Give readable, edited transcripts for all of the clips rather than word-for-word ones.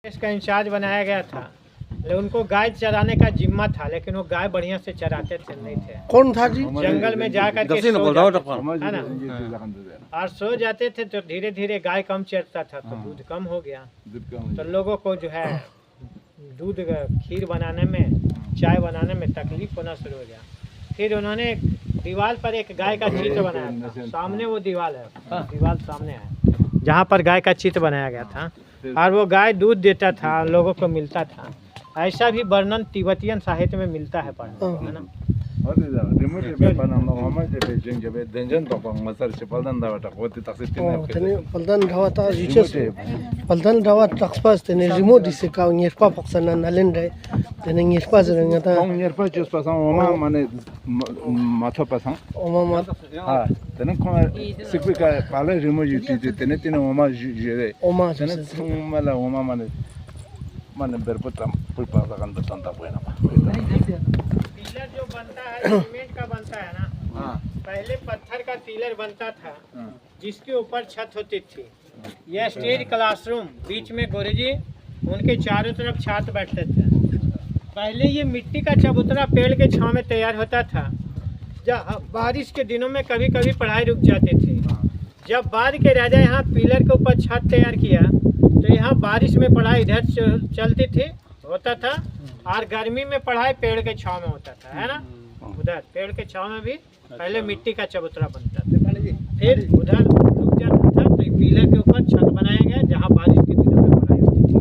इसका इंचार्ज बनाया गया था। उनको गाय चराने का जिम्मा था, लेकिन वो गाय बढ़िया से चराते थे नहीं थे। कौन था जी? जंगल में जाकर के सो जाते थे, है ना, और सो जाते थे तो धीरे धीरे गाय कम चरता था तो दूध कम हो गया। तो लोगों को जो है दूध खीर बनाने में, चाय बनाने में तकलीफ होना शुरू हो गया। फिर उन्होंने दीवार पर एक गाय का चित्र बनाया था। सामने वो दीवार है, दीवार सामने है जहाँ पर गाय का चित्र बनाया गया था, और वो गाय दूध देता था, लोगों को मिलता था। ऐसा भी वर्णन तिब्बतियन साहित्य में मिलता है पढ़ने को, है ना। Paldan dawa ta jiches paldan dawa taxpas tene remote dise ka ngerpa foksana nalende tene ngerpa zrenga ta ngerpa chus pasang oma mane matho pasang oma mat ha tene ko sikika pala remote yuti tene tene oma jere oma tene mala oma mane berputam pulpa kan santa buena pillar जो बनता है cement का बनता है ना, पहले पत्थर का पिलर बनता था जिसके ऊपर छत होती थी। यह स्टेज क्लासरूम, बीच में गुरुजी, उनके चारों तरफ छात्र बैठते थे। पहले ये मिट्टी का चबूतरा पेड़ के छांव में तैयार होता था। जब बारिश के दिनों में कभी कभी पढ़ाई रुक जाती थी। जब बाद के राजा यहाँ पिलर के ऊपर छत तैयार किया तो यहाँ बारिश में पढ़ाई इधर चलती थी, होता था, और गर्मी में पढ़ाई पेड़ के छांव में होता था, है ना। उधर पेड़ के छांव में भी पहले मिट्टी का चबूतरा बनता था, फिर उधर रुक जाता था तो पिलर के ऊपर छत बनाया गया जहाँ बारिश के दिनों में पढ़ाई होती थी।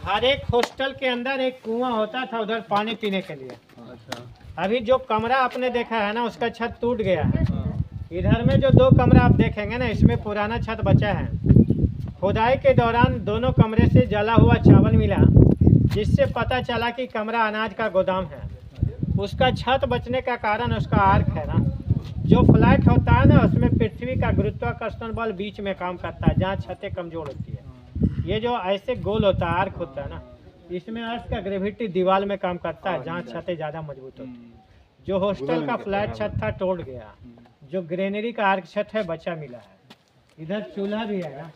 हर एक हॉस्टल के अंदर एक कुआं होता था उधर पानी पीने के लिए। अभी जो कमरा आपने देखा है ना, उसका छत टूट गया है। इधर में जो दो कमरा आप देखेंगे ना, इसमें पुराना छत बचा है। खुदाई के दौरान दोनों कमरे से जला हुआ चावल मिला, जिससे पता चला कि कमरा अनाज का गोदाम है। उसका छत बचने का कारण उसका आर्क है ना। जो फ्लैट होता है ना, उसमें पृथ्वी का गुरुत्वाकर्षण बल बीच में काम करता है, जहाँ छतें कमजोर होती है। ये जो ऐसे गोल होता है, आर्क होता है ना, इसमें अर्थ का ग्रेविटी दीवार में काम करता है, जहाँ छतें ज़्यादा मजबूत होती है। जो हॉस्टल का फ्लैट छत था टूट गया, जो ग्रेनरी का आर्क छत है बचा मिला है। इधर चूल्हा भी है ना,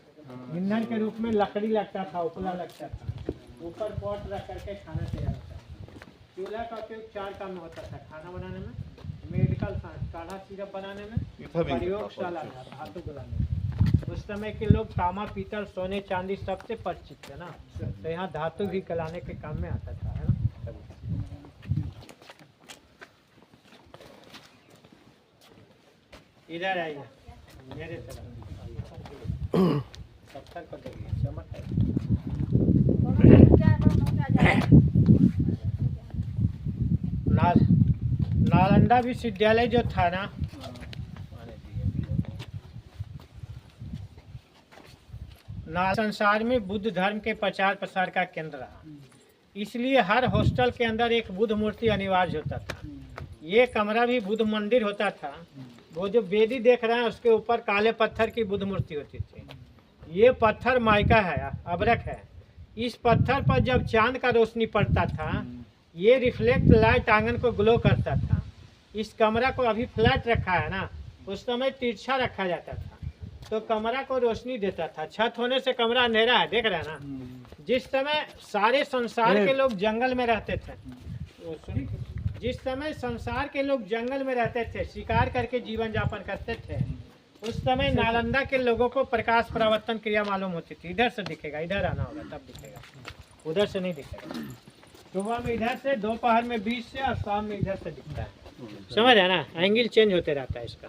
ईंधन के रूप में लकड़ी लगता था, उपला लगता था, ऊपर पॉट रख करके खाना तैयार होता था। चूल्हा का उपयोग 4 काम में होता था: खाना बनाने में, मेडिकल साइंस, काढ़ा सिरप बनाने में, प्रयोगशाला में, धातु गलाने में। उस समय के लोग तांबा, पीतल, सोने, चांदी सबसे परिचित थे ना, तो यहाँ धातु भी गलाने के काम में आता था, है ना। इधर आइए, मेरे तरफ पत्थर को देखिए, चमक है। नालंदा विश्वविद्यालय जो था ना, संसार में बुद्ध धर्म के प्रचार प्रसार का केंद्र रहा। इसलिए हर हॉस्टल के अंदर एक बुद्ध मूर्ति अनिवार्य होता था। ये कमरा भी बुद्ध मंदिर होता था। वो जो वेदी देख रहे हैं उसके ऊपर काले पत्थर की बुद्ध मूर्ति होती थी। ये पत्थर माइका है, अबरक है। इस पत्थर पर जब चांद का रोशनी पड़ता था, ये रिफ्लेक्ट लाइट आंगन को ग्लो करता था। इस कमरा को अभी फ्लैट रखा है ना, उस समय तिरछा रखा जाता था तो कमरा को रोशनी देता था। छत होने से कमरा अंधेरा है, देख रहे हैं ना। जिस समय सारे संसार के लोग जंगल में रहते थे, जिस समय संसार के लोग जंगल में रहते थे, शिकार करके जीवन यापन करते थे, उस समय नालंदा के लोगों को प्रकाश परावर्तन क्रिया मालूम होती थी। इधर से दिखेगा, इधर आना होगा तब दिखेगा, उधर से नहीं दिखेगा। सुबह में इधर से, दोपहर में बीच से, और शाम में इधर से दिखता है। समझ है ना, एंगल चेंज होते रहता है इसका।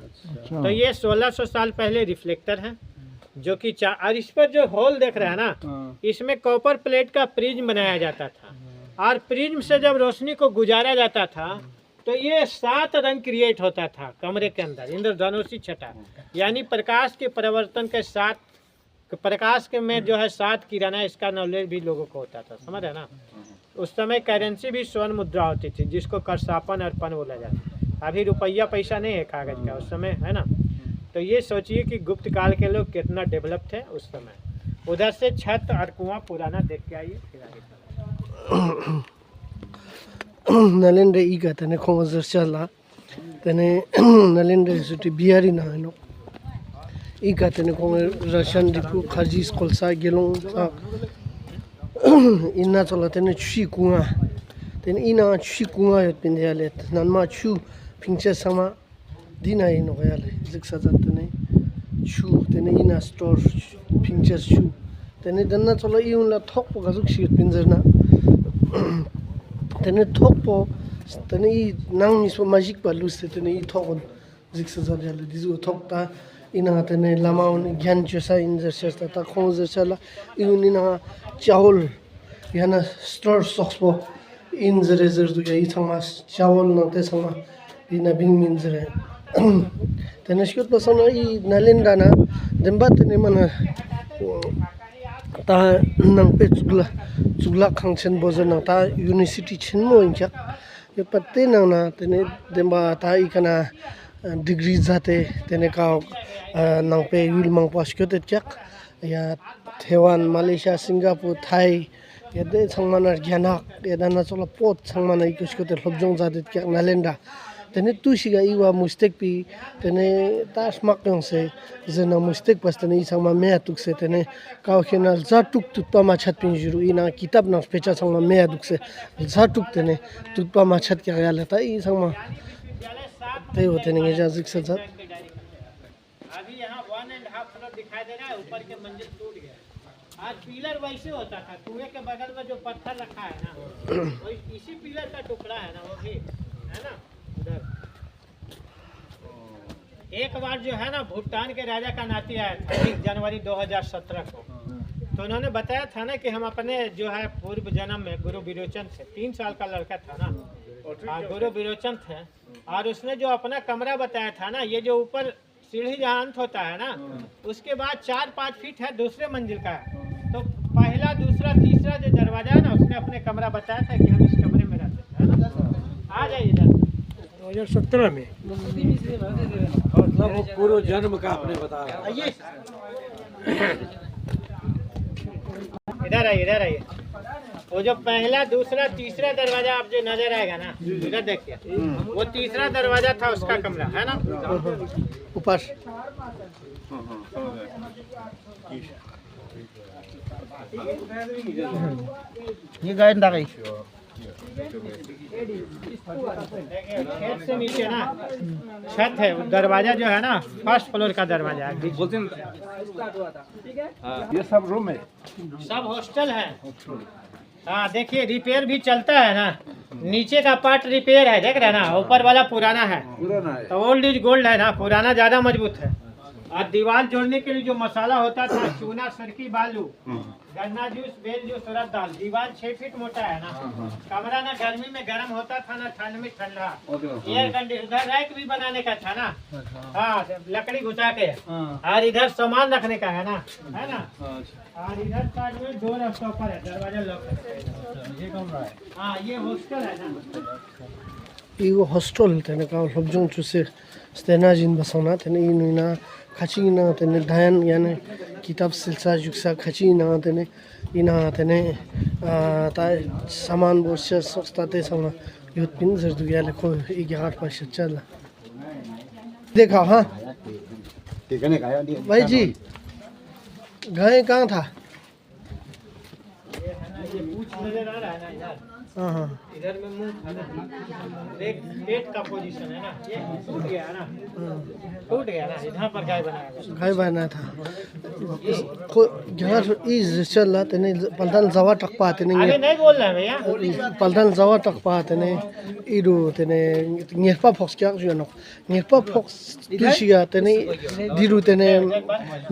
तो ये 1600 साल पहले रिफ्लेक्टर है, जो कि और इस पर जो होल देख रहे हैं ना, इसमें कॉपर प्लेट का प्रिज्म बनाया जाता था, और प्रिज्म से जब रोशनी को गुजारा जाता था तो ये 7 रंग क्रिएट होता था कमरे के अंदर, इंद्रधनुषी छटा, यानी प्रकाश के परिवर्तन के साथ, प्रकाश के में जो है 7 किरण है, इसका नॉलेज भी लोगों को होता था। समझ है ना। उस समय करेंसी भी स्वर्ण मुद्रा होती थी, जिसको करसापन और पन बोला जाता। अभी रुपया पैसा नहीं है कागज का, उस समय, है ना। तो ये सोचिए कि गुप्त काल के लोग कितना डेवलप थे उस समय। उधर से छत और कुआं पुराना देख के आइए, फिर आगे। nalende iga tene khong zerchala tene nalende suti biari na no iga tene khong Russian diku khaji school sa gelong sa inna chola tene chi kunga tene ina chi kunga yot pindiale nanma chu pingche sama dina ino yale ziksa tene chu tene ina store pictures chu tene danna chola iun la thok po gazuk shit pinjerna tene thok po tene I nang mispo magic pa lus tene I thok ziksa jale dizu thok ta ina tene lama un gyan josa injer shasta ta khong chala iun ina chawol yana store socks po injer zer du ya ithama chawol na te sama ina bing minjere tene shkut pasana I nalenda na demba tene mana ta nang pe chugla khangchen bozer na ta university chinmo incha ye patte na na tene demba ta ikana degree jate tene ka nang pe yul mang pas kyote chak ya Taiwan Malaysia Singapore Thai ya de changmana gyanak ya dana chola pot changmana ikoskote lobjong jate kyak nalenda tene tu shiga iwa mistake pi tene tas makong se zena mistake pas tene isangma mea tuk se tene kaw khena za tuk tutpa ma chat pin juru ina kitab na pecha sangma mea duk se za tuk tene tutpa ma chat kya gala ta isangma te hote ne ngeja zik sa jat अभी यहाँ 1.5 floor दिखाई दे रहा है, ऊपर के मंजिल टूट गया। आज पिलर वैसे होता था, कुएं के बगल में जो पत्थर रखा है ना, वही इसी पिलर का टुकड़ा है ना, वो भी है ना उधर। एक बार जो है ना भूटान के राजा का नाती आया था 1 जनवरी 2017 को, तो उन्होंने बताया था ना कि हम अपने जो है पूर्व जन्म में गुरु विरोचन थे, 3 साल का लड़का था ना, गुरु विरोचन थे, और उसने जो अपना कमरा बताया था ना, ये जो ऊपर सीढ़ी जहाँ अंत होता है ना, उसके बाद 4-5 फीट है दूसरे मंजिल का है, तो पहला दूसरा तीसरा जो दरवाजा है ना, उसने अपने कमरा बताया था कि हम इस कमरे में रहते थे, है ना। आ जाइए इधर 2017 में मतलब वो पूर्व जन्म का आपने बताया। आइए इधर आइए, इधर आइए। वो जो पहला दूसरा तीसरा दरवाजा आप जो नजर आएगा ना, इधर देखिए, वो तीसरा दरवाजा था उसका कमरा, है ना। ऊपर ये गाय ना गई खेत से नीचे ना छत है, दरवाजा जो है ना फर्स्ट फ्लोर का दरवाजा है। ये सब रूम है सब हॉस्टल है। हाँ देखिए रिपेयर भी चलता है ना, नीचे का पार्ट रिपेयर है, देख रहे हैं ना, ऊपर वाला पुराना है, तो ओल्ड इज गोल्ड है ना, पुराना ज्यादा मजबूत है। और दीवार जोड़ने के लिए जो मसाला होता था, चूना, सरकी, बालू, गन्ना जूस, बेल जूस, उड़द दाल, दीवार 6 फीट मोटा है ना। कमरा ना गर्मी में गर्म होता था ना ठंड में ठंडा। एयर कंडीशनर रैक भी बनाने का था ना, हाँ लकड़ी घुसा के, और इधर सामान रखने का है ना, है ना। और इधर साइड में डोर स्टॉपर है, दरवाजा लॉक है। ये कमरा है, हाँ ये हॉस्टल है ना। 이거 호스텔 테네가 럽종 주세 스테나진 바사나 테네 이누나 카치나 테네 다얀 야네 किताब सिलसिला जुक्सा खची ना तेने इना तेने ता सामान बोर्स सस्ता ते समा युत पिन जर दुगिया लेको 11 पास चल देखा हाँ भाई जी गए कहाँ था ये पूछ नजर आ रहा है ना इधर, हाँ हाँ इधर में मुंह था ना, पेट का पोजीशन है ना, ये टूट गया है ना, टूट गया ना, इधर पर गाय बनाया गया। गाय बना था को जगह इज चल तेने पलटन जवा टक पाते नहीं आगे नहीं बोल रहे हैं भैया। पलटन जवा टक पाते ने इडो तेने निरपा फॉक्स क्या जो नो निरपा फॉक्स तुशिया तेने दिरु तेने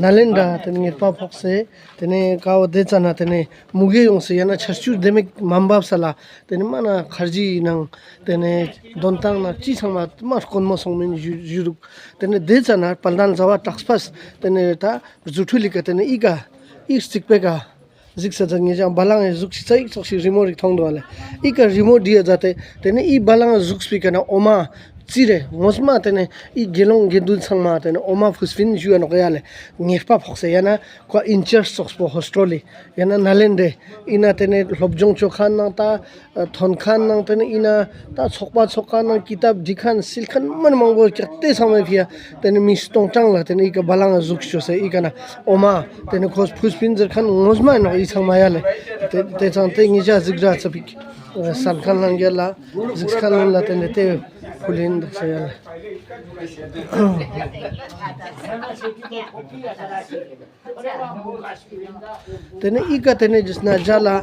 नालेंडा तेने निरपा फॉक्स से तेने काव दे चना तेने मुगे यों से याना छसचु देमे मामबाब सला तेने माना खर्जी नंग तेने दोंतांग ना ची संगमा मास कोनमो संगमेन जुरुक तेने दे चना पलटन जवा टक्सपास तेने ता जुठुली का तेने इगा इस सिकपेगा जिक्सा जंगे जा बालांग जुक्सी सही सोक्सी रिमोट थोंग वाले इका रिमोट दिया जाते तेने ई बालांग जुक्स भी करना ओमा चिरे मोसमा तेने इ गेलों गेदुल संगमा तेने ओमा फुसफिन जुआ नकयाले नेफपा फक्से याना को इंचर सक्सपो होस्ट्रोली याना नालेंडे इना तेने लबजों चोखान नाता थनखान नां तेने इना ता छोकपा छोकान किताब दिखान सिलखान मन मंगो चते समय फिया तेने मिस्टों चांगला तेने इका बालांगा जुक्सो से इकाना ओमा तेने खोस फुसफिन जरखान मोसमा न इ संगमायाले ते चांते निजा जिग्रा सपिक सालखान लांगेला जिसखान ला तेने ते फुलिन दसयाले तेने इका तेने जिसना जाला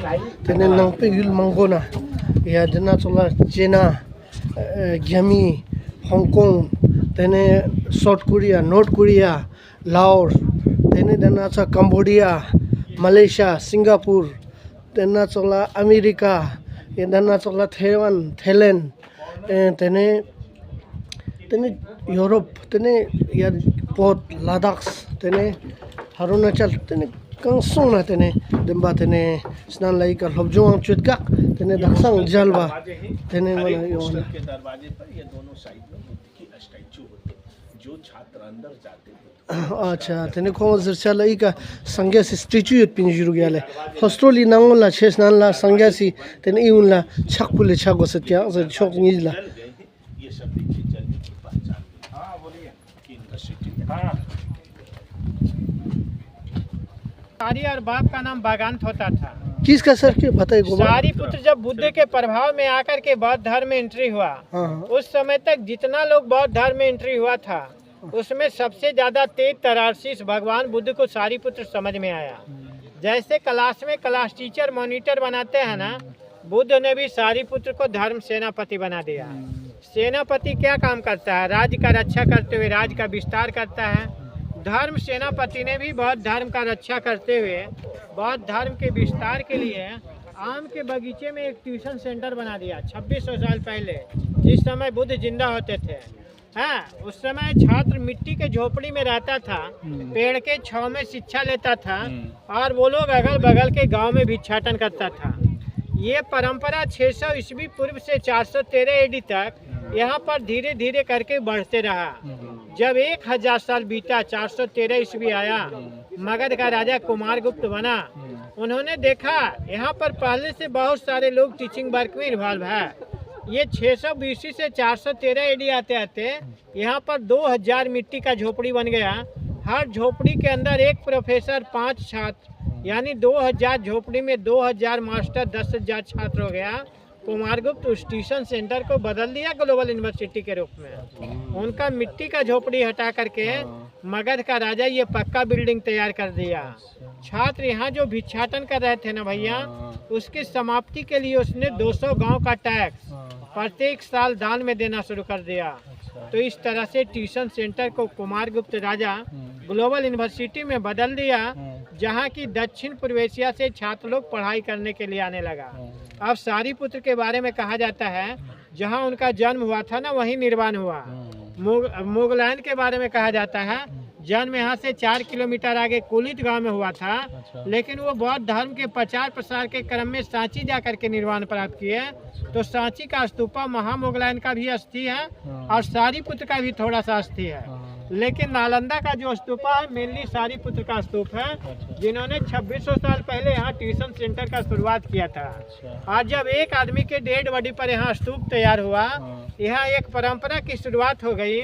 तेने नंगपे युल मंगोना या जना चला चीना ग्यामी हांगकांग तेने south Korea north Korea Laos तेने जना चा कंबोडिया मलेशिया सिंगापुर तेना चला अमेरिका ये जना चला थाईवान थाईलैंड तेने तेने यूरोप तेने या पोर्ट लद्दाख तेने अरुणाचल तेने कंसोना तेने दिम्बा तेने स्नान लाई का लबजों चुटका तेने दक्षिण जलवा तेने वाला योना के दरवाजे पर ये दोनों साइड में बुद्ध की स्टैचू होती है जो छात्र अंदर जाते हैं अच्छा तेने को जरचा लाई का संज्ञा से स्टैचू पिंजरू गया ले हॉस्टोली नांगला छेसनान ला संज्ञा सी तेने इउनला छकपुले छगो से क्या छोक निजला जल गए हैं ये सब देखिए जलने की पहचान हाँ बोलिए कि यूनिवर्सिटी हाँ सारी और बाप का नाम बागांत होता था। किसका सर के बताइए गोमा सारीपुत्र जब बुद्ध के प्रभाव में आकर के बौद्ध धर्म में एंट्री हुआ, हाँ उस समय तक जितना लोग बौद्ध धर्म में एंट्री हुआ था उसमें सबसे ज्यादा तेज तराशीस भगवान बुद्ध को सारीपुत्र समझ में आया। जैसे क्लास में क्लास टीचर मॉनिटर बनाते हैं ना, बुद्ध ने भी सारीपुत्र को धर्म सेनापति बना दिया। सेनापति क्या काम करता है? राज्य का रक्षा करते हुए राज्य का विस्तार करता है। धर्म सेनापति ने भी बौद्ध धर्म का रक्षा करते हुए बौद्ध धर्म के विस्तार के लिए आम के बगीचे में एक ट्यूशन सेंटर बना दिया 2600 साल पहले, जिस समय बुद्ध जिंदा होते थे। हाँ, उस समय छात्र मिट्टी के झोपड़ी में रहता था, पेड़ के छांव में शिक्षा लेता था और वो लोग अगल बगल के गांव में भिक्षाटन करता था। ये परंपरा 600 ईस्वी पूर्व से 413 एडी तक यहाँ पर धीरे धीरे करके बढ़ते रहा। जब 1000 साल बीता, 413 ईस्वी आया, मगध का राजा कुमारगुप्त बना। उन्होंने देखा यहाँ पर पहले से बहुत सारे लोग टीचिंग वर्क में इन्वॉल्व है। ये 600 BC से 413 एडी आते आते यहाँ पर 2000 मिट्टी का झोपड़ी बन गया। हर झोपड़ी के अंदर एक प्रोफेसर, 5 छात्र, यानी 2000 झोपड़ी में 2000 मास्टर, 10,000 छात्र हो गया। कुमारगुप्त उस ट्यूशन सेंटर को बदल दिया ग्लोबल यूनिवर्सिटी के रूप में। उनका मिट्टी का झोपड़ी हटा करके मगध का राजा ये पक्का बिल्डिंग तैयार कर दिया। छात्र यहाँ जो भिक्षाटन कर रहे थे ना भैया, उसकी समाप्ति के लिए उसने 200 गांव का टैक्स प्रत्येक साल दान में देना शुरू कर दिया। तो इस तरह से ट्यूशन सेंटर को कुमारगुप्त राजा ग्लोबल यूनिवर्सिटी में बदल दिया, जहाँ की दक्षिण पूर्व एशिया से छात्र लोग पढ़ाई करने के लिए आने लगा। अब सारीपुत्र के बारे में कहा जाता है जहाँ उनका जन्म हुआ था ना, वहीं निर्वाण हुआ। मोगलैंड के बारे में कहा जाता है जन्म यहाँ से 4 किलोमीटर आगे कुलित गांव में हुआ था, लेकिन वो बौद्ध धर्म के प्रचार प्रसार के क्रम में सांची जाकर के निर्वाण प्राप्त किए। तो सांची का स्तूपा महामोगलैंड का भी अस्थि है और सारीपुत्र का भी थोड़ा सा अस्थि है, लेकिन नालंदा का जो स्तूपा है मेनली सारीपुत्र का स्तूप है, जिन्होंने 2600 साल पहले यहाँ ट्यूशन सेंटर का शुरुआत किया था। और जब एक आदमी के डेड बॉडी पर यहाँ स्तूप तैयार हुआ, यहाँ एक परंपरा की शुरुआत हो गई।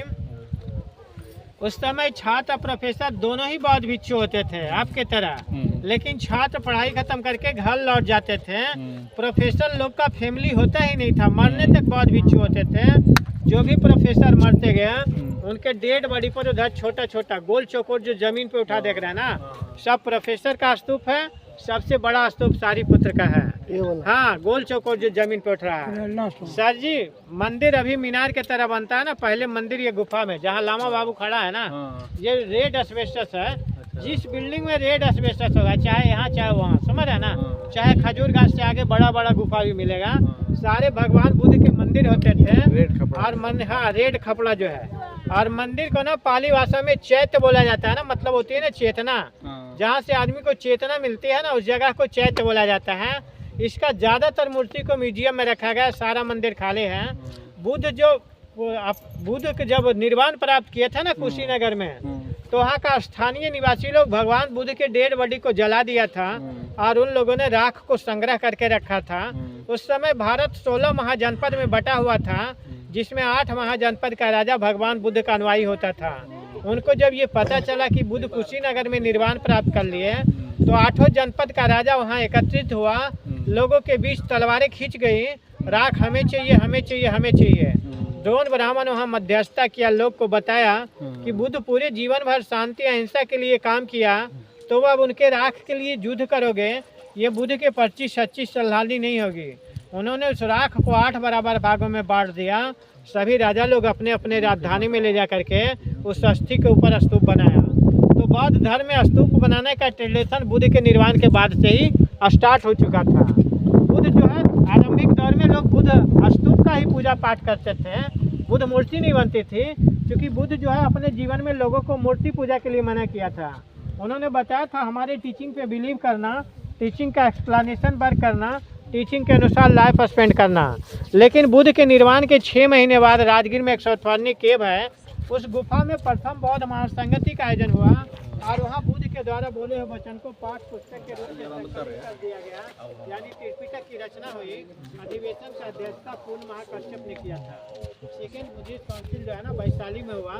उस समय छात्र और प्रोफेसर दोनों ही बौद्ध भिक्षु होते थे आपके तरह, लेकिन छात्र पढ़ाई खत्म करके घर लौट जाते थे। प्रोफेसर लोग का फैमिली होता ही नहीं था, मरने तक बौद्ध भिक्षु होते थे। जो भी प्रोफेसर मरते गए, उनके डेड बॉडी पर उधर छोटा छोटा गोल चौकोर जो जमीन पे उठा देख रहे हैं ना, सब प्रोफेसर का स्तूप है। सबसे बड़ा स्तूप सारीपुत्र का है। हाँ, गोल चौकोर जो जमीन पे उठ रहा है। सर जी, मंदिर अभी मीनार के तरह बनता है ना, पहले मंदिर ये गुफा में जहाँ लामा बाबू खड़ा है ना, ये रेड एस्बेस्टस है। जिस बिल्डिंग में रेड एस्बेस्टस होगा, चाहे यहाँ चाहे वहाँ, समझ है ना, चाहे खजूर घास से आगे बड़ा बड़ा गुफा भी मिलेगा। सारे भगवान बुद्ध के मंदिर होते थे। और हाँ, रेड खपड़ा जो है। और मंदिर को ना पाली भाषा में चैत्य बोला जाता है ना, मतलब होती है ना चेतना। जहाँ से आदमी को चेतना मिलती है ना, उस जगह को चैत्य बोला जाता है। इसका ज्यादातर मूर्ति को म्यूजियम में रखा गया, सारा मंदिर खाली है। बुद्ध जो बुद्ध के जब निर्वाण प्राप्त किए थे ना कुशीनगर में, तो वहाँ का स्थानीय निवासी लोग भगवान बुद्ध के डेड बॉडी को जला दिया था और उन लोगों ने राख को संग्रह करके रखा था। उस समय भारत 16 महाजनपद में बटा हुआ था, जिसमें 8 महाजनपद का राजा भगवान बुद्ध का अनुयायी होता था। उनको जब ये पता चला कि बुद्ध कुशीनगर में निर्वाण प्राप्त कर लिए, तो 8 जनपद का राजा वहाँ एकत्रित हुआ। लोगों के बीच तलवारें खींच गई, राख हमें चाहिए, हमें चाहिए, हमें चाहिए। द्रोण ब्राह्मण वहाँ मध्यस्थता किया, लोग को बताया कि बुद्ध पूरे जीवन भर शांति अहिंसा के लिए काम किया, तो अब उनके राख के लिए युद्ध करोगे, ये बुद्ध के 25-26 सलाहनी नहीं होगी। उन्होंने उस राख को 8 बराबर भागों में बांट दिया। सभी राजा लोग अपने अपने राजधानी में ले जा करके उस अस्थि के ऊपर स्तूप बनाया। तो बौद्ध धर्म में स्तूप बनाने का ट्रेडिशन बुद्ध के निर्वाण के बाद से ही स्टार्ट हो चुका था। बुद्ध जो है आरंभिक दौर में लोग बुद्ध स्तूप का ही पूजा पाठ करते थे, बुद्ध मूर्ति नहीं बनती थी, क्योंकि बुद्ध जो है अपने जीवन में लोगों को मूर्ति पूजा के लिए मना किया था। उन्होंने बताया था हमारे टीचिंग पे बिलीव करना, टीचिंग का एक्सप्लेनेशन वर्क करना, टीचिंग के अनुसार लाइफ स्पेंड करना। लेकिन बुद्ध के निर्वाण के 6 महीने बाद राजगीर में एक सौथवानी केव है, उस गुफा में प्रथम बौद्ध महासंगति का आयोजन हुआ और वहाँ बुद्ध के द्वारा बोले हुए वचन को पाठ पुस्तक के रूप में संकलित कर दिया गया, यानी त्रिपिटक की रचना हुई। अधिवेशन का अध्यक्षता पूर्ण महाकश्यप ने किया था। सेकेंड बुद्धिस्ट काउंसिल जो है ना वैशाली में हुआ,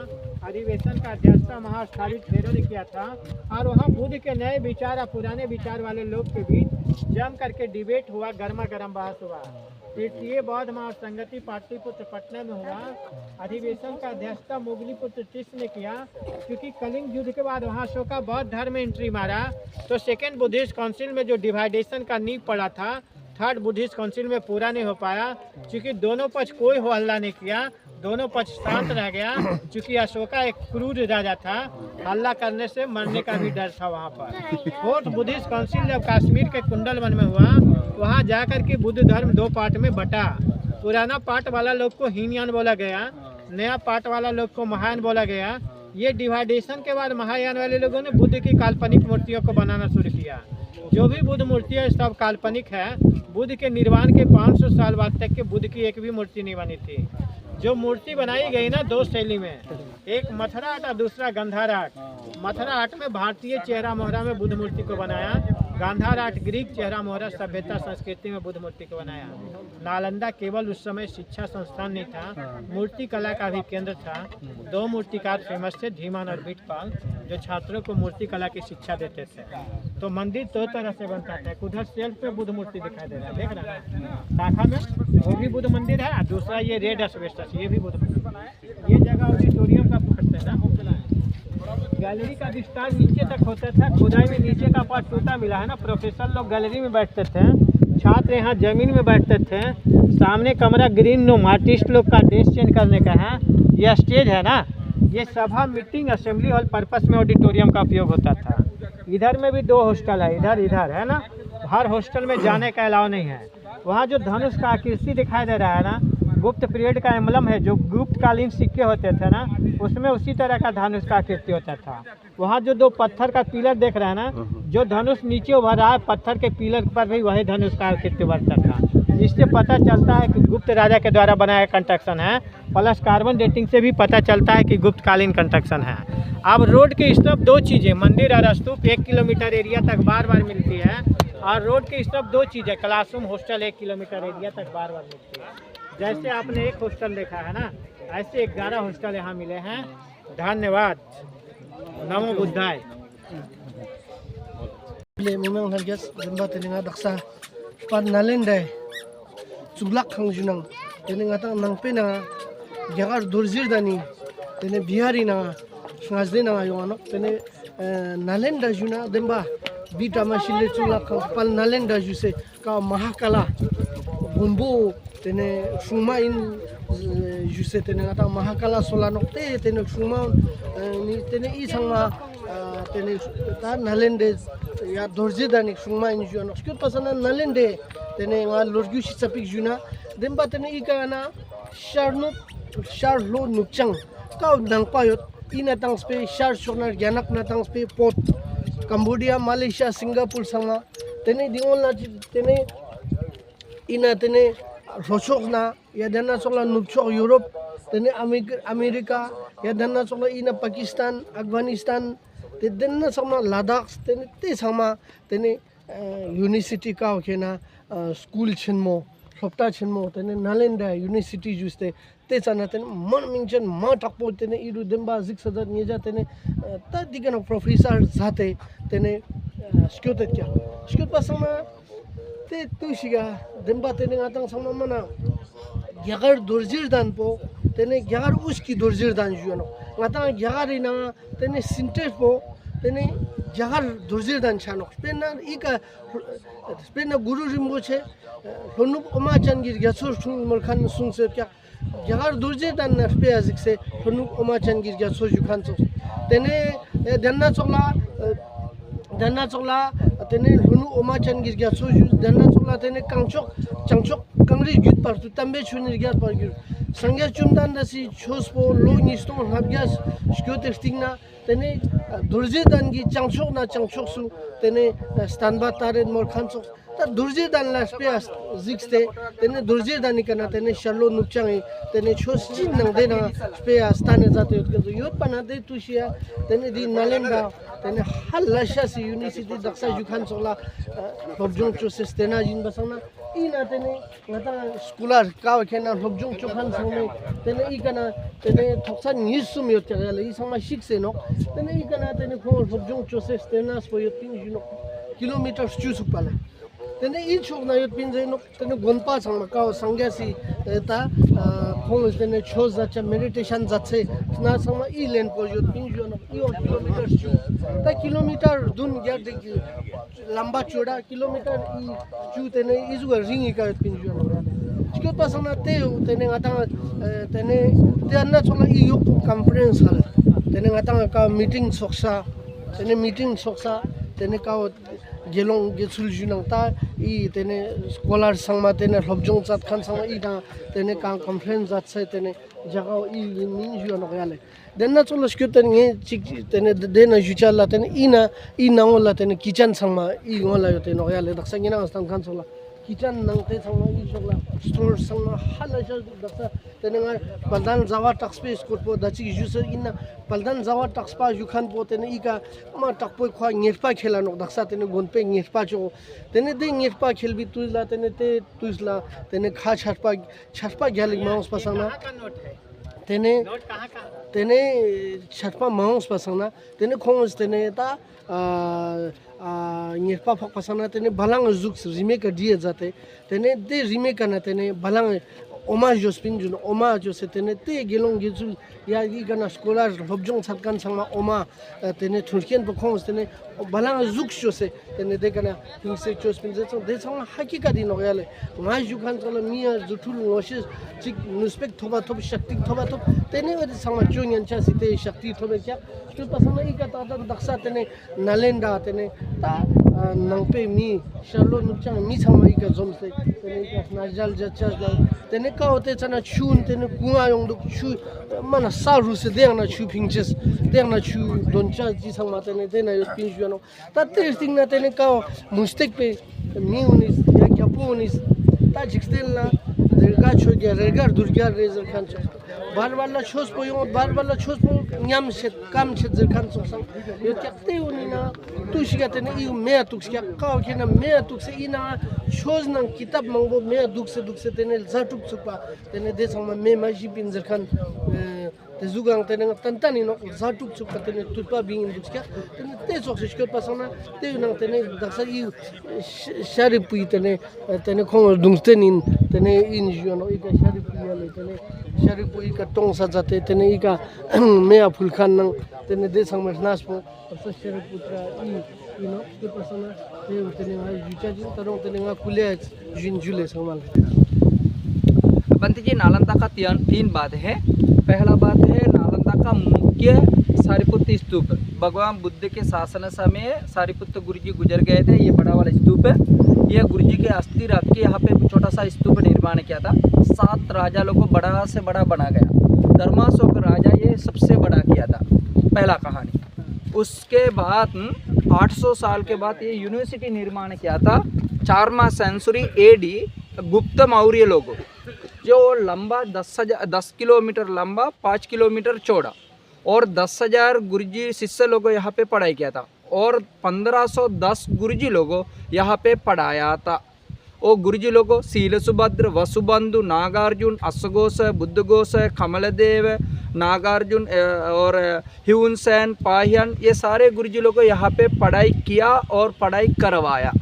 अधिवेशन का अध्यक्षता महास्थालित फेरो ने किया था और वहाँ बुद्ध के नए विचार और पुराने विचार वाले लोग के बीच जम करके डिबेट हुआ, गर्मा गर्म बहस हुआ। तृतीय बौद्ध महासंगति पाटलिपुत्र पटना में हुआ। अधिवेशन का अध्यक्षता मुगलीपुत्र तीर्थ ने किया, क्योंकि कलिंग युद्ध के बाद वहाँ अशोका बौद्ध धर्म में एंट्री मारा, तो सेकेंड बुद्धिस्ट काउंसिल में जो डिवाइडेशन का नींव पड़ा था, थर्ड बुद्धिस्ट काउंसिल में पूरा नहीं हो पाया, क्योंकि दोनों पक्ष कोई हो हल्ला नहीं किया, दोनों पक्ष शांत रह गया। क्योंकि अशोका एक क्रूर राजा था, हल्ला करने से मरने का भी डर था वहाँ पर। फोर्थ बुद्धिस्ट काउंसिल जब कश्मीर के कुंडल वन में हुआ, वहाँ जाकर के बुद्ध धर्म 2 पार्ट में बटा। पुराना पार्ट वाला लोग को हीनयान बोला गया, नया पार्ट वाला लोग को महायान बोला गया। ये डिवाइडेशन के बाद महायान वाले लोगों ने बुद्ध की काल्पनिक मूर्तियों को बनाना शुरू किया। जो भी बुद्ध मूर्ति है सब काल्पनिक है। बुद्ध के निर्वाण के 500 साल बाद तक के बुद्ध की एक भी मूर्ति नहीं बनी थी। जो मूर्ति बनाई गई ना 2 शैली में, एक मथुरा आर्ट और दूसरा गांधार आर्ट। मथुरा आर्ट में भारतीय चेहरा मोहरा में बुद्ध मूर्ति को बनाया, गांधार आर्ट ग्रीक चेहरा मोहरा सभ्यता संस्कृति में बुद्ध मूर्ति को बनाया। नालंदा केवल उस समय शिक्षा संस्थान नहीं था, मूर्ति कला का भी केंद्र था। 2 मूर्तिकार फेमस थे, धीमान और बिटपाल, जो छात्रों को मूर्ति कला की शिक्षा देते थे। तो मंदिर 2 तरह से बनता था। उधर सेल्फ पे बुद्ध मूर्ति दिखाई दे रहा है, देख रहा है शाखा में, वो भी बुद्ध मंदिर है। दूसरा ये रेड एस्बेस्टस, ये भी बुद्ध मंदिर। ये जगह ऑडिटोरियम का पकड़ते हैं ना, गैलरी का विस्तार नीचे तक होता था। खुदाई में नीचे का पार्ट टूटा मिला है ना। प्रोफेसर लोग गैलरी में बैठते थे, छात्र यहाँ जमीन में बैठते थे। सामने कमरा ग्रीन रूम, आर्टिस्ट लोग का ड्रेस चेंज करने का है। यह स्टेज है ना, ये सभा मीटिंग असेंबली हॉल पर्पस में ऑडिटोरियम का उपयोग होता था। इधर में भी 2 हॉस्टल है, इधर है ना। हर हॉस्टल में जाने का अलाउ नहीं है। वहाँ जो धनुष का आकृति दिखाई दे रहा है ना, गुप्त पीरियड का एम्बलम है। जो गुप्त कालीन सिक्के होते थे ना, उसमें उसी तरह का धनुष का आकृति होता था। वहाँ जो 2 पत्थर का पिलर देख रहे हैं ना, जो धनुष नीचे उभर रहा है, पत्थर के पिलर पर भी वही धनुष का आकृति उभरता था। इससे पता चलता है कि गुप्त राजा के द्वारा बनाया कंस्ट्रक्शन है। प्लस कार्बन डेटिंग से भी पता चलता है कि गुप्तकालीन कंस्ट्रक्शन है। अब रोड के इस तरफ 2 चीज़ें, मंदिर और स्तूप 1 किलोमीटर एरिया तक बार बार मिलती है। और रोड के इस तरफ 2 चीज़ें, क्लासरूम हॉस्टल 1 किलोमीटर एरिया तक बार बार मिलती है। जैसे आपने 1 हॉस्टल देखा है ना, ऐसे 11 हॉस्टल यहाँ मिले हैं। धन्यवाद। नमो बुद्धाय। memang hargas jembat telinga daksa pan nalendai suglak khangjunang telinga tang nangpe na jagar durzir dani tene bihari na ngazde na yonganok tene nalenda juna demba bita masile suglak pan nalenda juse ka mahakala bumbu tene suma in juse tene ngata mahakala solanok tene suma ni tene isangma tene ta nalende ya dorje danik sungma in juana skut pasana nalende tene nga lorgu sipik juna demba tene ikana sharlo nukchang ka nang payot ina tang spe shar sonar yanak na tang spe pot Cambodia Malaysia Singapore sanga tene dingol na tene ina tene rosok na ya dana sola nukchok Europe तेने America या धन्ना चला इन पाकिस्तान अफगानिस्तान ते धन्ना समा लद्दाख तेने ते समा तेने university का होकेना स्कूल छिनमो सप्ताह छिनमो तेने नालंदा यूनिवर्सिटी जुस्ते ते चना तेने मन मिंचन मा टपो तेने इरु देंबा जिक सदर निजा तेने ता दिगन प्रोफेसर जाते तेने स्क्योते क्या स्क्योत पासमा ते तुशिगा देंबा तेने आतंग समा मना यागर दुर्जिर दान पो तेने यागर उसकी दुर्जिर दान जुनो ngata yagar ina tene sinter po tene yagar durzir dan chano spena guru rimboche honu oma changir gasur chung mulkhan sungse kya yagar durzir dan na pe azik se honu oma changir gasur jukhan so tene danna chokla tene honu oma changir gasur danna chokla tene changchok kangri gyut par tu tambe chunir gyat par gyut Sangya chundan dasi chospo lo niston habgas shkyote stingna tene durje dan gi changchok na changchok su tene stanba taren mor khanso ta durje dan la spias zixte tene durje dan ikana tene shallo nupchang tene chos chin nang de na spias tane jate yot pana de tushia tene di nalenda tene halasha si university daksa jukhan sola hobjong choses tena jin basana ina tene ngata scholar ka khena hobjong chokhan sone tene ikana tene thoksan nisum yot yale isama shikse no tene ikana tene khol hobjong choses tena spoyot pin juno kilometers chusuk pala tene in chok na yot pin jeno tene gonpa sangma ka sangyasi ta khol tene choza cha meditation jatse na sama I len po yot pin juno kilometers chu ta kilometer dun gyar de lamba choda kilometer I chu tene izu ring ka yot pin juno chko pasana te tene ngata tene te anna chola I yok conference hal tene ngata ka meeting soksa tene ka gelong gesul junang ta I tene scholar sangma tene hobjong chat khan sangma I na tene ka conference at se tene jaga I min juano yale denna cholo skuten nge chik tene dena juchala tene ina ngola tene kitchen sangma I ngola yote no yale daksa ngina astan khan sola kitchen nang te sangma I sola store sangma hala ja daksa tene nga paldan zawa tax space ko dachi juser ina paldan zawa tax pa ju khan po tene ika ma takpoi khwa ngerpa khela no daksa tene gonpe ngerpa cho tene de ngerpa khelbi tuzla tene te tuzla tene kha chhatpa gyalik maus pasana tene tene chhatpa maus pasana tene khons tene ta ngerpa phok pasana tene balang zuk remake die jate tene de remake kana tene balang oma jospin juno oma jose tene te gelong gejul ya gi gana scholar hobjong satkan sangma oma tene thurken bokhong tene balang zuk jose tene de gana hingse jospin jetso de sang hakika din ogale ma jukhan chola mia jutul loshes chik nuspek thoba thob shakti thoba thob tene ode sang junian cha site shakti thobe kya tu pasama ika ta daksa tene nalenda tene ta nangpe mi shallo nupchang mi sang ika jomse tene ika najal jachas tene ka hote chana chun tene kunga yong duk chu mana saru se de na chu pingches de na chu doncha ji sang ma tene de na yo ping juano ta testing na tene ka mustek pe mi unis ya kyapo unis ta jikstel na derga choge regar durga rezer khan barbarla chos poyo barbarla chos po nyam set kam set zer khan sang yo kyakte unina tu shiga tene I me tuk kya ka khena me tuk se ina chos nang kitab mangbo me duk se tene zatuk chupa tene de sang me maji bin zer khan te zugang tene tantani no zatuk chupa tene tupa bin duk kya tene te sok se shkot pasana te nang tene daksa I sharipui tene khong dungstenin tene in juano ika sharipui ale tene sharipui ka tong sa jate tene ika mea phulkhan nang tene de sang mas naspo sa shariputra I no ke pasana te tene ai jucha jin tarong tene nga kule jin jule samal बंती जी नालंदा का तीन बात है। पहला बात है नालंदा का मुख्य सारीपुत्र स्तूप, भगवान बुद्ध के शासन समय सारीपुत्र गुरुजी गुजर गए थे। ये बड़ा वाला स्तूप है, ये गुरुजी के अस्थि रख के यहाँ पे छोटा सा स्तूप निर्माण किया था। 7 राजा लोगों को बड़ा से बड़ा बना गया। धर्माशोक राजा ये सबसे बड़ा किया था, पहला कहानी। उसके बाद 800 साल के बाद ये यूनिवर्सिटी निर्माण किया था। 4वां सेंचुरी AD गुप्त मौर्य लोगों जो लंबा 10 किलोमीटर लंबा, 5 किलोमीटर चौड़ा, और 10,000 गुरुजी शिष्य लोगों यहाँ पे पढ़ाई किया था, और 1510 गुरुजी लोगों यहाँ पे पढ़ाया था। वो गुरुजी लोगों शील सुभद्र, वसुबंधु, नागार्जुन, अश्वघोष, बुद्धघोष, कमलदेव, नागार्जुन और ह्यून सेन, पाहियन, ये सारे गुरुजी लोगों यहाँ पे पढ़ाई किया और पढ़ाई करवाया।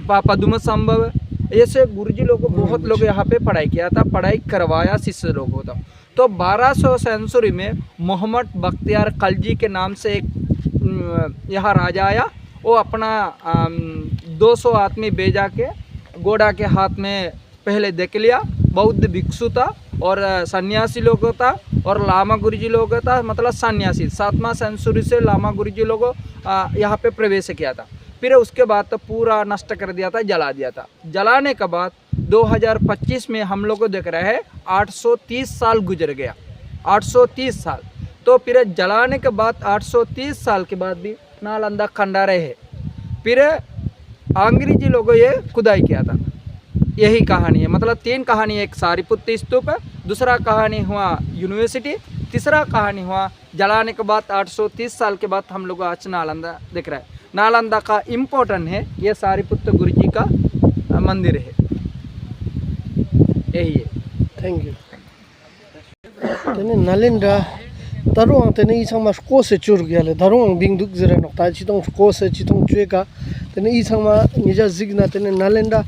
पद्म संभव, ऐसे गुरुजी लोगों बहुत लोग यहाँ पे पढ़ाई किया था, पढ़ाई करवाया शिष्य लोगों था। तो 1200 सेंचुरी में मोहम्मद बख्तियार खलजी के नाम से एक यहाँ राजा आया। वो अपना 200 आदमी भेजा के घोड़ा के हाथ में पहले देख लिया। बौद्ध भिक्षु था और सन्यासी लोग था और लामा गुरुजी लोग था, मतलब सन्यासी। 7वां सेंचुरी से लामा गुरुजी लोग यहाँ पे प्रवेश किया था। फिर उसके बाद तो पूरा नष्ट कर दिया था, जला दिया था। जलाने के बाद 2025 में हम लोग को देख रहे हैं 830 साल गुजर गया, 830 साल। तो फिर जलाने के बाद 830 साल के बाद भी नालंदा खंडारे है। फिर अंग्रेजी लोगों ये खुदाई किया था। यही कहानी है, मतलब 3 कहानी। एक सारीपुत्र स्तूप है, दूसरा कहानी हुआ यूनिवर्सिटी, तीसरा कहानी हुआ जलाने के बाद 830 साल के बाद हम लोग आज नालंदा दिख रहा है। नालंदा का इम्पोर्टेंट है ये सारीपुत्र गुरुजी का मंदिर है, यही है। Thank you. तेने नालंदा दारुंग तेने इसंग मा स्को से चुर गया ले दारुंग बिंग दुक जरा नक्ता चितों स्को से चितों चुए का तेने इसंग मा निजा जिगना तेने नालंदा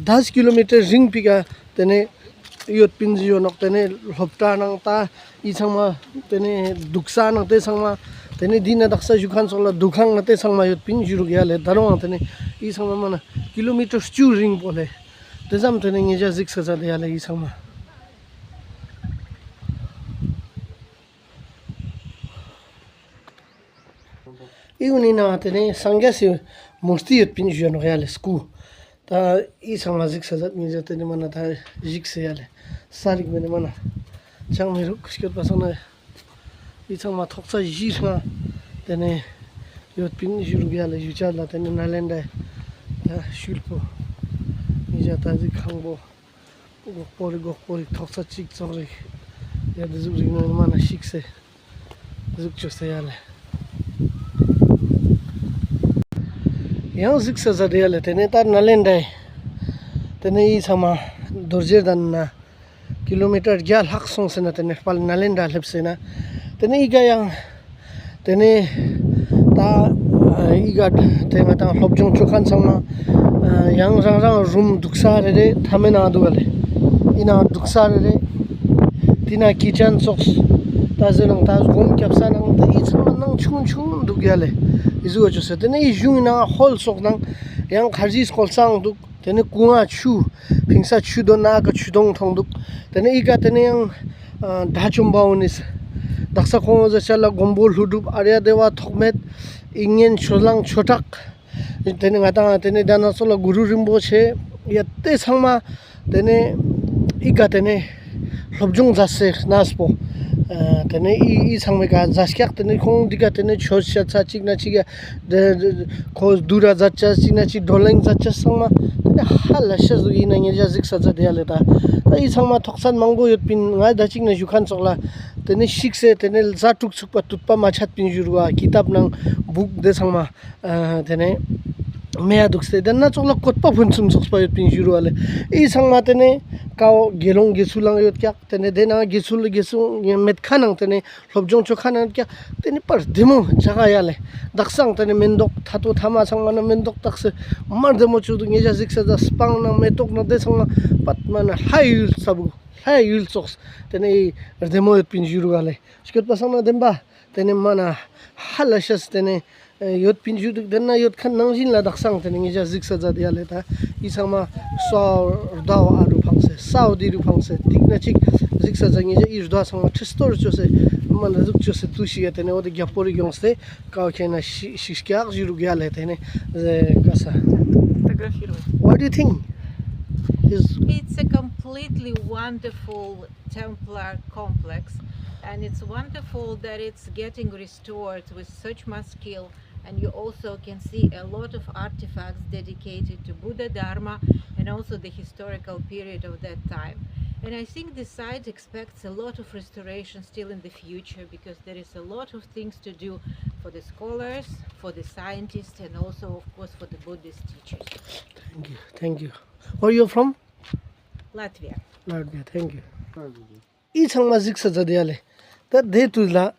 10 किलोमीटर रिंग पिका तेने योत पिंजियो नक तेने हप्ता नंगता इसंग मा तेने दुक्सा नते संग मा तेने दिन दक्सा जुखान सोला दुखांग नते संग मा योत पिंजिरो गया ले दारुंग तेने इसंग मा मना किलोमीटर चुर रिंग बोले तेजाम तेने निजा जिग सजा दे ले इसंग मा इवनी ना तेने संगे से मूर्ति योत पिंजियो न गया ले स्कू ता इसंग मा जिग सजा निजा तेने मना था जिग से याले सारिक मैंने मना चांग मेरे कुछ पसंद है इसंग मा थोक्सा जीसा तेने योत पिंजियो गया ले जुचा ला तेने नालंदा ता शिल्पो निजा ता जिग खांगबो गोपोरी थोक्सा चिक चोरे या जुग जिग मना शिक से जुग चोसे याले यहाँ जिक्स जदिया लेते ने तार नालंदा तेने ई समा दर्जे दन्ना किलोमीटर ग्याल हक सोंग से ना तेने पाल नालंदा लेप्से ना तेने ई गया तेने ता ई गाट तेने ता हब्जों चोखान समा यहाँ रंग रूम दुक्सा रे थामे ना दुगले इना दुक्सा रे तिना किचन सॉक्स ताजेलों ताज गोम कैप्सा नंग ता ई समा नंग छुन दुगले इजुआ जो से तेने इजुई ना हॉल सोक नंग yang kharjis kolsang duk tene kunga chu phingsa chu do na ka chudong thong duk tene ika tene yang dhachum baunis daksa khong ja chala gombol hudup arya dewa thokmet ingen cholang chotak tene ngata tene dana sola guru rimbo che yatte sangma tene ika tene lobjung jase naspo tene i sangme ka jaskyak tene khong dika tene choscha chachik na chiga khos dura jacha china chi doleng jacha sangma tene halasha zugi na nge jazik saja diale ta i sangma thoksan mango yot pin ngai daching na jukhan chokla tene shikse tene zatuk chukpa tutpa machat pin jurwa kitab nang book de sangma tene meya dukse danna chokla kotpa phunchum chokspa yot pin jurwa le i sangma tene kao gelong gesulang yot kyak tene dena gesul met khanang tene lobjong chokhanang kya tene par demo jaga yale daksang tene mendok thato thama sangmana mendok takse mar demo chu nge ja jiksa da spang na metok na de sangma patmana hayul sabu hayul soks tene demo yot pin juru gale skot pasang demba tene mana halashas tene yot pin juru denna yot khan nangjin la daksang tene nge ja jiksa da yale ta isama so daw aru phangse saudi ru phangse tikna chik jiksa jangi je irda sang thistor chose mana juk chose tushi tene ode gyapori gyongse ka khena shishkyak jiru gyale tene kasa what do you think it's a completely wonderful Templar complex, and it's wonderful that it's getting restored with such much skill. And you also can see a lot of artifacts dedicated to Buddha Dharma and also the historical period of that time. And I think the site expects a lot of restoration still in the future, because there is a lot of things to do for the scholars, for the scientists, and also, of course, for the Buddhist teachers. Thank you. Where you from? Latvia. Latvia. Thank you. I changma ziksa jadiale. Ta de tuzla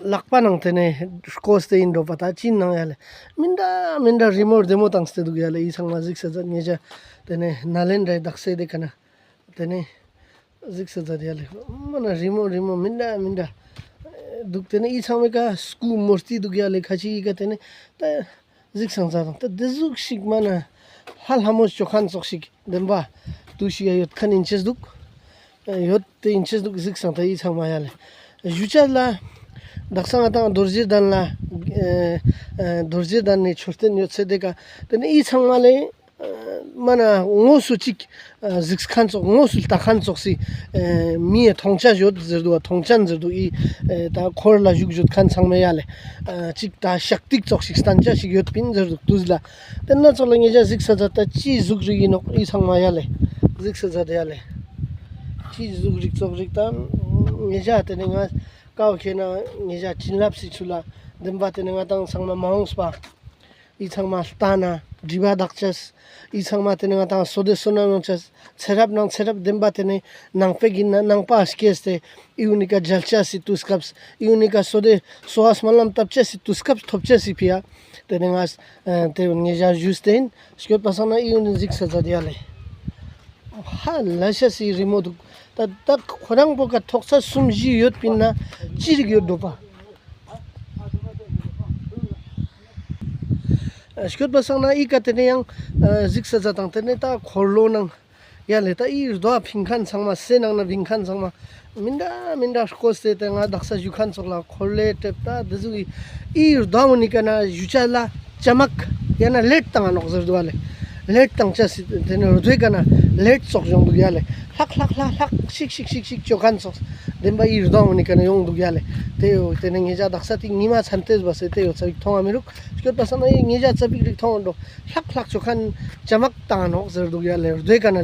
lakpa nang tene cost indo pata chin nang yale. Minda remote demo tangste du yale I changma ziksa jadnyeja tene nalendra dakse de kana tene ziksa jadiale. Mana remote minda duk tene I changma school murti du yale khachi ka tene ta ziksang jadang ta dezuk shik mana hal hamos chokhan chokshik demba tushi ayot khan inches duk yot te inches duk ziksang ta I changma yale. Juchala daksang atang dorjir dan la dorjir dan ni chorten yot sedeka tene I changma le mana ngosu chik ziks khan chok ngosul ta khan choksi mi thongcha jot zerdu thongchan zerdu I ta khorla jugjut khan changma yale chik ta shaktik choksik stancha sig yot pin zerdu tuzla tenna cholange ja ziksa jata chi zugri no I changma yale ziksa jata yale chi zugri chokrik ta ngeja tene nga kaw khena ngeja chinlap si chula demba tene nga tang sangma maungspa I changma stana diba dakchas I changma tene nga tang sode sona nongchas cherap nang cherap demba tene nang pegin nang pa skeste I unika jalcha si tuskaps I unika sode soas malam tapcha si tuskaps thopcha si pia tene nga te ngeja justein skot pasana I un ziksa jadiale ha lasha si remote ta khorang boka thoksa sumji yot pinna chirig yot dopa skot basangna I katene yang ziksa jatang tene ta khorlo nang yale ta I do phingkhan sangma senang na phingkhan sangma minda koste te nga daksa jukhan chokla khorle tepta dezu I do unikana juchala chamak yana let tanga nokzer duale let tangcha tene rodwe kana let sok jong du yale hak shik chokhan sok demba I do unikana yong du yale teo tene ngeja daksa ti nima chantes base teo chawik thonga miruk skot pasana ngeja chabik rik thondo hak chokhan chamak tanga nokzer du yale rodwe kana